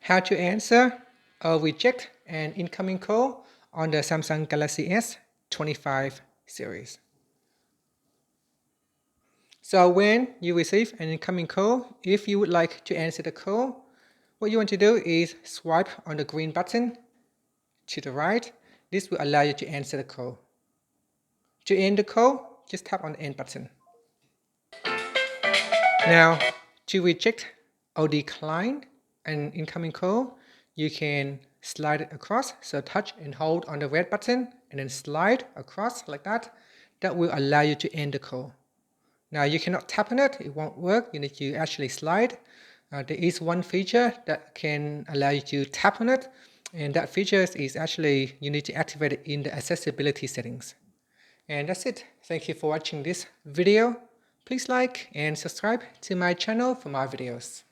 how to answer or reject an incoming call on the Samsung Galaxy S25 series. So when you receive an incoming call, if you would like to answer the call, what you want to do is swipe on the green button to the right. This will allow you to answer the call. To end the call, just tap on the end button. Now, to reject or decline an incoming call, you can slide it across. So touch and hold on the red button and then slide across like that. That will allow you to end the call. Now you cannot tap on it, it won't work. You need to actually slide. There is one feature that can allow you to tap on it, and that feature is actually you need to activate it in the accessibility settings. And that's it. Thank you for watching this video. Please like and subscribe to my channel for more videos.